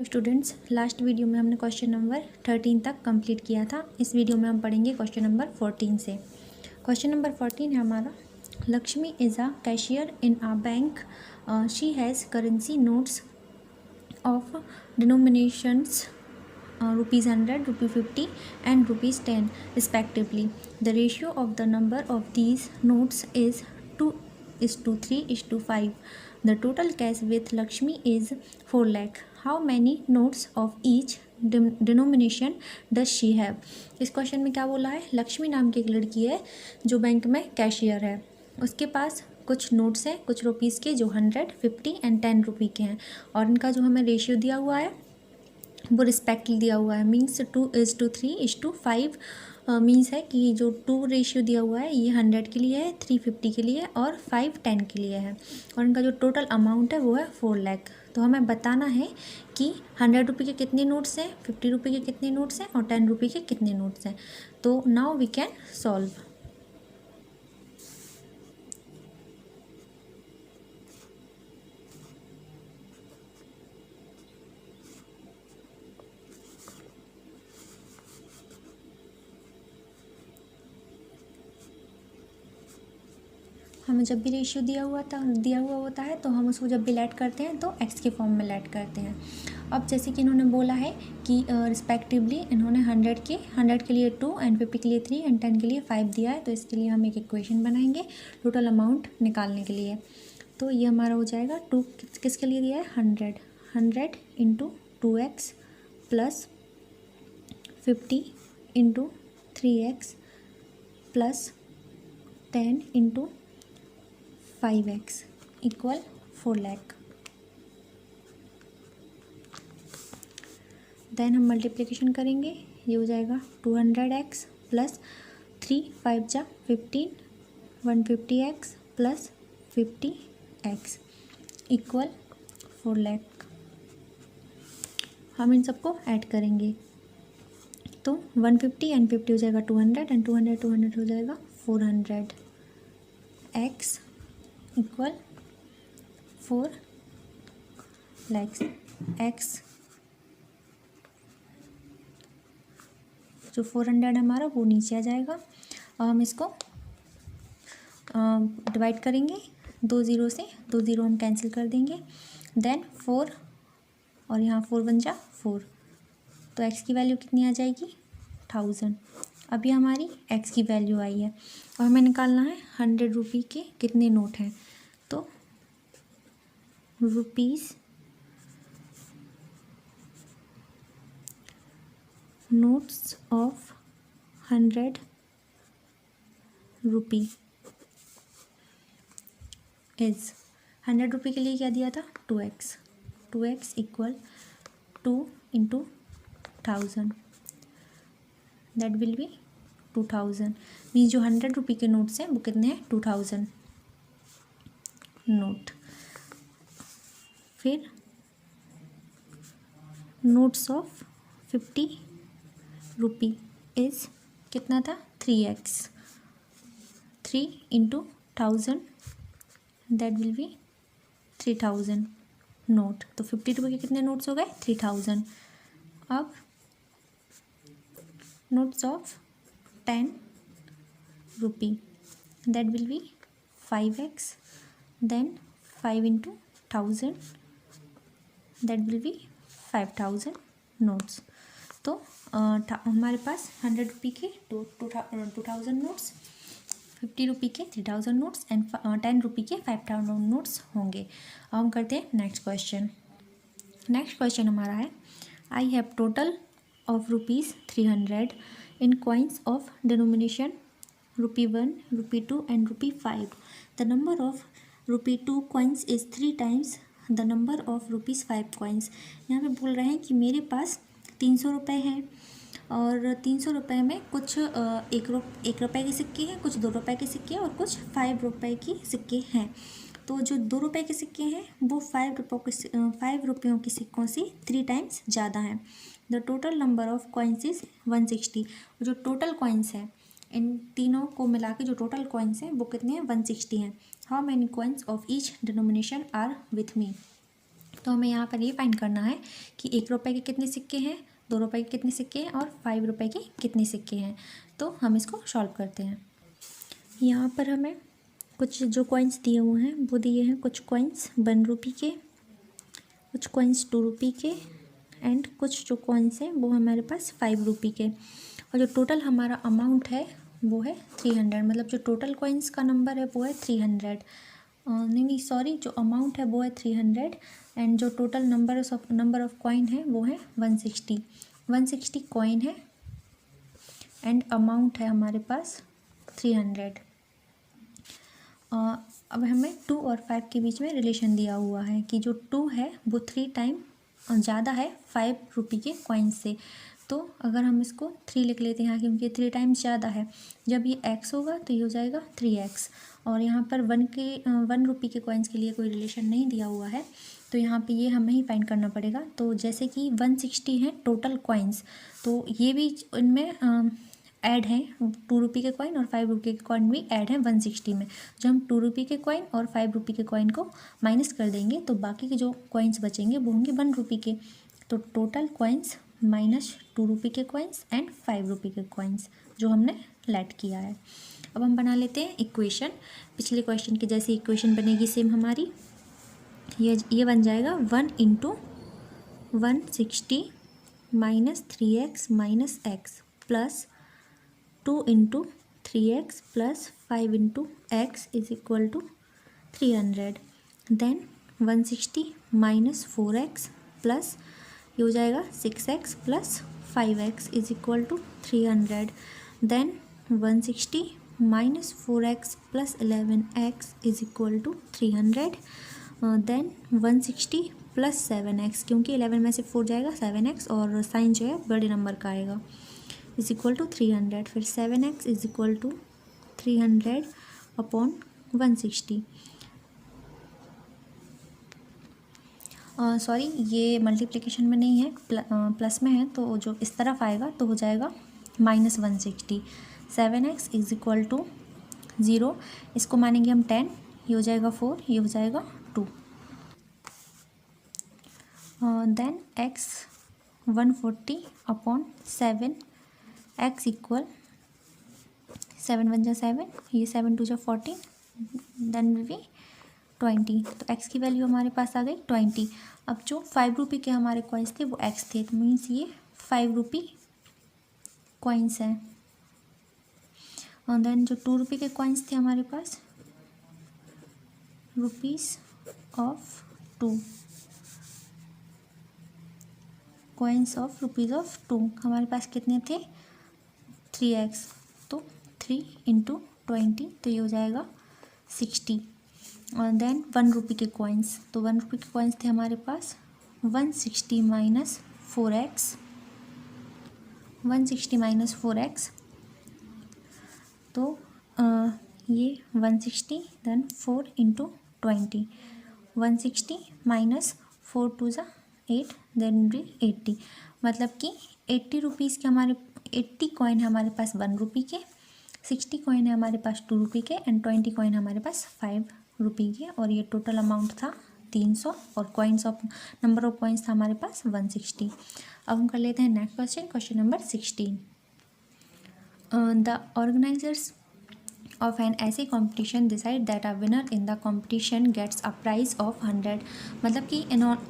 Students, last video में हमने question number 13 तक कंप्लीट किया था। इस वीडियो में हम पढ़ेंगे क्वेश्चन नंबर 14 से। क्वेश्चन नंबर 14 है हमारा, Lakshmi is a cashier in a bank. She has currency notes of denominations ₹100, ₹50 and ₹10 respectively. The ratio of the number of these notes is 2:3:5. The total cash with Lakshmi is 4 lakh. How many notes of each denomination does she have? इस question में क्या बोला है, लक्ष्मी नाम की एक लड़की है जो बैंक में कैशियर है। उसके पास कुछ नोट्स हैं, कुछ रुपीज़ के, जो 100, 50 एंड 10 रुपये के हैं, और इनका जो हमें रेशियो दिया हुआ है वो रिस्पेक्ट दिया हुआ है। मीन्स 2:3:5 मीन्स है कि जो 2 रेशियो दिया हुआ है ये 100 के लिए है, 3 50 के लिए और 5 10 के लिए है, और इनका जो टोटल अमाउंट है वो है 4 लाख। तो हमें बताना है कि 100 रुपये के कितने नोट्स हैं, 50 रुपये के कितने नोट्स हैं और 10 रुपये के कितने नोट्स हैं। तो नाउ वी कैन सॉल्व। हमें जब भी रेशियो दिया हुआ होता है तो हम उसको जब भी लेट करते हैं तो एक्स के फॉर्म में लेट करते हैं। अब जैसे कि इन्होंने बोला है कि रिस्पेक्टिवली इन्होंने 100 के लिए 2 एंड 50 के लिए 3 एंड 10 के लिए 5 दिया है, तो इसके लिए हम एक इक्वेशन बनाएंगे टोटल अमाउंट निकालने के लिए। तो ये हमारा हो जाएगा 2 किसके लिए दिया है, 100 into 2x plus 50 into 3x plus 10 into 5x equal 4 lakh. Then हम मल्टीप्लिकेशन करेंगे, ये हो जाएगा 200x प्लस 3 5 जा 15 150x plus 50x equal 4 lakh. हम इन सबको ऐड करेंगे तो 150 एंड 50 हो जाएगा 200 एंड 200 हो जाएगा 400x इक्वल 4 लाख। x जो 400 हमारा वो नीचे आ जाएगा, और हम इसको डिवाइड करेंगे 2 ज़ीरो से, 2 ज़ीरो हम कैंसिल कर देंगे। देन 4 और यहाँ 4 बन जा 4, तो x की वैल्यू कितनी आ जाएगी, 1000। अभी हमारी x की वैल्यू आई है और हमें निकालना है 100 रुपये के कितने नोट हैं। तो rupees notes of 100 rupee is 100 रुपये के लिए क्या दिया था, 2x equal 2 into 1000, that will B 2000। Mean जो 100 रुपये के नोट्स हैं वो कितने हैं, 2000 नोट। फिर नोट्स ऑफ 50 रुपी इज कितना था, 3x, 3 into 1000, that will B 3000 note. तो 50 रुपये के कितने नोट्स हो गए, 3000। अब notes of 10 rupee, that will be 5x, then 5 into 1000, that will be 5000 notes. तो हमारे पास 100 रुपये के 2000 नोट्स, 50 रुपये के 3000 नोट्स एंड 10 रुपये के 5000 नोट्स होंगे। अब हम करते हैं नेक्स्ट क्वेश्चन। नेक्स्ट क्वेश्चन हमारा है, I have total of ₹300 in coins of denomination ₹1, ₹2 and ₹5। The number of ₹2 coins is 3 times the number of ₹5 coins. यहाँ पे बोल रहे हैं कि मेरे पास 300 रुपये हैं और 300 रुपये में कुछ 1 रुपये के सिक्के हैं, कुछ 2 रुपये के सिक्के और कुछ 5 रुपये के सिक्के हैं। तो जो 2 रुपये के सिक्के हैं वो 5 रुपयों के सिक्कों से 3 times ज़्यादा हैं। The total number of coins is 160। जो टोटल कॉइन्स हैं, इन तीनों को मिला के जो टोटल कॉइन्स हैं वो कितने हैं, 160 हैं। How many coins of each denomination are with me. तो हमें यहाँ पर ये फाइंड करना है कि 1 रुपये के कितने सिक्के हैं, 2 रुपये के कितने सिक्के हैं और 5 रुपये के कितने सिक्के हैं। तो हम इसको सॉल्व करते हैं। यहाँ पर हमें कुछ जो कॉइन्स दिए हुए हैं वो दिए हैं, कुछ कॉइन्स 1 रुपये के, कुछ कॉइन्स 2 रुपये के एंड कुछ जो कॉइन्स हैं वो हमारे पास 5 रुपये के। और जो टोटल हमारा अमाउंट है वो है 300, मतलब जो टोटल कॉइन्स का नंबर है वो है 300। नहीं सॉरी, जो अमाउंट है वो है 300 एंड जो टोटल नंबर ऑफ कॉइन है वो है 160 कॉइन है एंड अमाउंट है हमारे पास 300। अब हमें 2 और 5 के बीच में रिलेशन दिया हुआ है कि जो 2 है वो 3 टाइम ज़्यादा है 5 रुपये के कॉइन से। तो अगर हम इसको 3 लिख लेते हैं यहाँ, क्योंकि 3 टाइम्स ज़्यादा है, जब ये x होगा तो ये हो जाएगा 3x। और यहाँ पर 1 रुपये के कॉइन्स के लिए कोई रिलेशन नहीं दिया हुआ है, तो यहाँ पे ये हमें ही फाइंड करना पड़ेगा। तो जैसे कि 160 है टोटल कॉइन्स, तो ये भी इनमें ऐड हैं 2 रुपये के कॉइन और 5 रुपये के कॉइन भी ऐड हैं 160 में। जब हम 2 रुपये के कॉइन और 5 रुपये के कॉइन को माइनस कर देंगे तो बाकी के जो कॉइन्स बचेंगे वो होंगे 1 रुपये के। तो टोटल कॉइन्स माइनस 2 रुपये के कॉइन्स एंड 5 रुपये के कॉइन्स जो हमने लेट किया है। अब हम बना लेते हैं इक्वेशन। पिछले क्वेश्चन की जैसी इक्वेशन बनेगी सेम हमारी। ये बन जाएगा 1 into 160 minus 3x minus x plus 2 into 3x plus 5 into x is equal to 300। Then 160 minus 4x plus ये हो जाएगा 6x plus 5x is equal to 300। Then 160 minus 4x plus 11x is equal to 300। Then 160 plus 7x, क्योंकि 11 में से 4 जाएगा 7x और sign जो है बड़े नंबर का आएगा, इज इक्वल टू 300। फिर 7x is equal to 300 upon 160। Sorry, ये मल्टीप्लिकेशन में नहीं है, प्लस में है, तो जो इस तरफ आएगा तो हो जाएगा minus 160। 7x is equal to 0, इसको मानेंगे हम 10, ये हो जाएगा 4, ये हो जाएगा 2। Then x 140 upon 7, x equal 7 1 जा 7, ये 7 2 जा 14, देन विल बी 20। तो x की वैल्यू हमारे पास आ गई 20। अब जो 5 रुपये के हमारे कॉइन्स थे वो x थे, तो मीन्स ये 5 रुपये कॉइन्स हैं। और देन जो 2 रुपये के कॉइन्स थे हमारे पास, rupees of 2, coins of rupees of 2 हमारे पास कितने थे 3x, तो 3 इंटू 20, तो ये हो जाएगा 60। और देन 1 रुपये के कॉइन्स, तो 1 रुपये के कॉइन्स थे हमारे पास 160 माइनस 4x, 160 माइनस 4x, तो ये 160 देन 4 इंटू 20, 160 माइनस 4 2 ज़ा 8, देन भी 80, मतलब कि 80 रुपीज़ के हमारे 80 कॉइन है हमारे पास 1 रुपये के, 60 कॉइन है हमारे पास 2 रुपये के एंड 20 कॉइन हमारे पास 5 रुपये के। और ये टोटल अमाउंट था 300 और coins of number of coins था हमारे पास 160। अब हम कर लेते हैं next question, question number 16। The organisers of an ऐसे competition decide that a winner in the competition gets a prize of 100। मतलब कि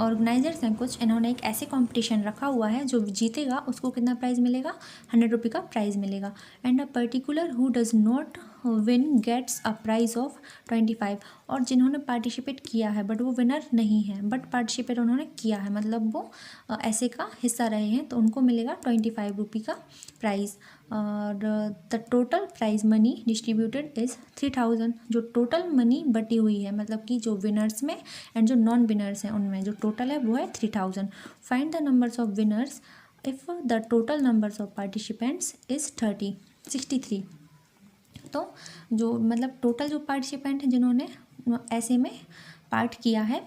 ऑर्गेनाइजर्स हैं कुछ, इन्होंने एक ऐसे कंपटीशन रखा हुआ है जो जीतेगा उसको कितना प्राइज़ मिलेगा 100 रुपये का प्राइज़ मिलेगा। And a particular who does not win gets a prize of 25। और जिन्होंने पार्टिसिपेट किया है बट वो विनर नहीं है, बट पार्टिसिपेट उन्होंने किया है, मतलब वो ऐसे का हिस्सा रहे हैं, तो उनको मिलेगा 25 रुपये का प्राइज़। और the total prize money distributed is 3000। जो टोटल मनी बटी हुई है, मतलब कि जो विनर्स में एंड जो नॉन विनर्स हैं उनमें जो टोटल है वो है 3000। Find the numbers of winners if the total numbers of participants is 63। तो जो मतलब टोटल जो पार्टिसिपेंट हैं जिन्होंने ऐसे में पार्ट किया है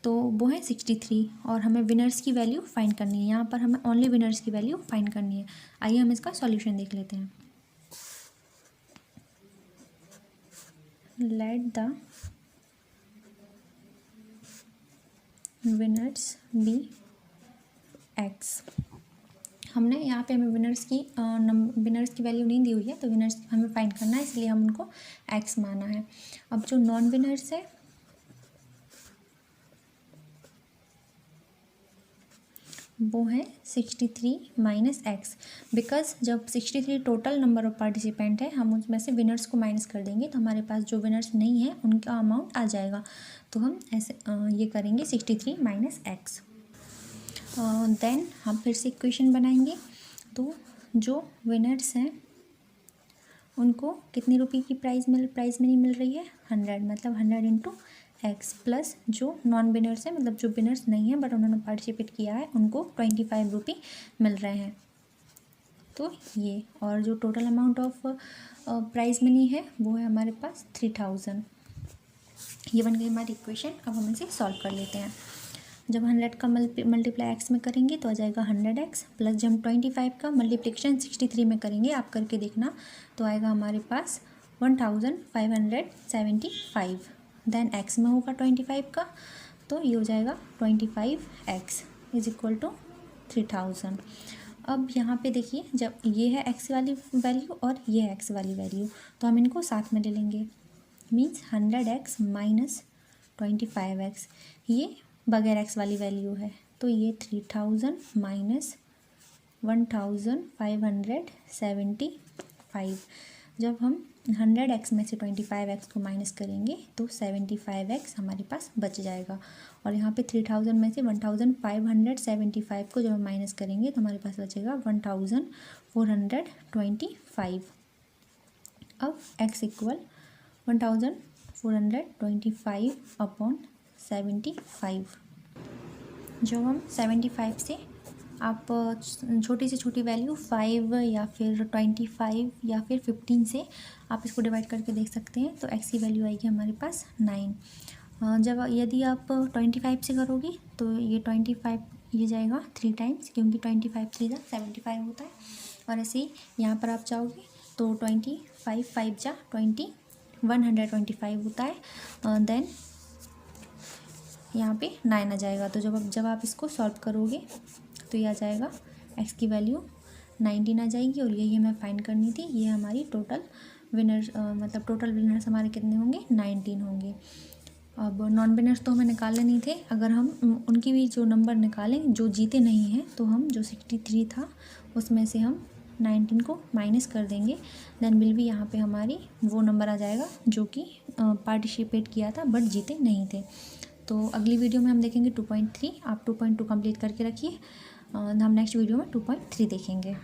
तो वो है 63 और हमें विनर्स की वैल्यू फाइंड करनी है। यहाँ पर हमें ओनली विनर्स की वैल्यू फाइंड करनी है। आइए हम इसका सॉल्यूशन देख लेते हैं। Let the winners be x. हमने यहाँ पे हमें विनर्स की वैल्यू नहीं दी हुई है, तो विनर्स हमें फाइंड करना है, इसलिए हम उनको एक्स माना है। अब जो नॉन विनर्स है वो है 63 माइनस एक्स। बिकॉज जब 63 टोटल नंबर ऑफ पार्टिसिपेंट है, हम उसमें से विनर्स को माइनस कर देंगे, तो हमारे पास जो विनर्स नहीं है उनका अमाउंट आ जाएगा। तो हम ऐसे ये करेंगे 63 माइनस एक्स। देन हम फिर से इक्वेशन बनाएंगे। तो जो विनर्स हैं उनको कितने रुपए की प्राइस मनी मिल रही है, 100, मतलब 100 इंटू एक्स, प्लस जो नॉन विनर्स हैं, मतलब जो विनर्स नहीं है बट उन्होंने पार्टिसिपेट किया है, उनको 25 रुपये मिल रहे हैं। तो ये, और जो total amount of prize money है वो है हमारे पास 3000। ये बन गई हमारी इक्वेशन। अब हम इसे सॉल्व कर लेते हैं। जब 100 का मल्टीप्लाई एक्स में करेंगे तो आ जाएगा 100x, प्लस जब हम 25 का मल्टीप्लिकेशन 63 में करेंगे, आप करके देखना, तो आएगा हमारे पास 1575। देन एक्स में होगा 25 का, तो ये हो जाएगा 25x इज इक्वल टू 3000। अब यहाँ पे देखिए, जब ये है एक्स वाली वैल्यू और ये है एक्स वाली वैल्यू, तो हम इनको साथ में ले लेंगे। मीन्स 100x माइनस 25x, ये बगैर एक्स वाली वैल्यू है, तो ये 3000 माइनस 1575। जब हम 100x में से 25x को माइनस करेंगे तो 75x हमारे पास बच जाएगा। और यहाँ पे 3000 में से 1575 को जब हम माइनस करेंगे तो हमारे पास बचेगा 1425। अब x इक्वल 1425 अपॉन 75। जो हम 75 से आप छोटी से छोटी वैल्यू 5 या फिर 25 या फिर 15 से आप इसको डिवाइड करके देख सकते हैं, तो x की वैल्यू आएगी हमारे पास 9। जब यदि आप 25 से करोगे तो ये 25 ये जाएगा 3 टाइम्स, क्योंकि 25 3 जा 75 होता है। और ऐसे ही यहाँ पर आप चाहोगे तो 25 5 जा 125 होता है। देन यहाँ पे 9 आ जाएगा। तो जब आप इसको सॉल्व करोगे तो ये आ जाएगा, x की वैल्यू 19 आ जाएगी, और यही हमें फाइंड करनी थी। ये हमारी टोटल विनर्स मतलब टोटल विनर्स हमारे कितने होंगे, 19 होंगे। अब नॉन विनर्स तो हमें निकालने नहीं थे, अगर हम उनकी भी जो नंबर निकालें जो जीते नहीं हैं, तो हम जो 63 था उसमें से हम 19 को माइनस कर देंगे। देन विल भी यहाँ पे हमारी वो नंबर आ जाएगा जो कि पार्टिसिपेट किया था बट जीते नहीं थे। तो अगली वीडियो में हम देखेंगे 2.3। आप 2.2 कंप्लीट करके रखिए, हम नेक्स्ट वीडियो में 2.3 देखेंगे।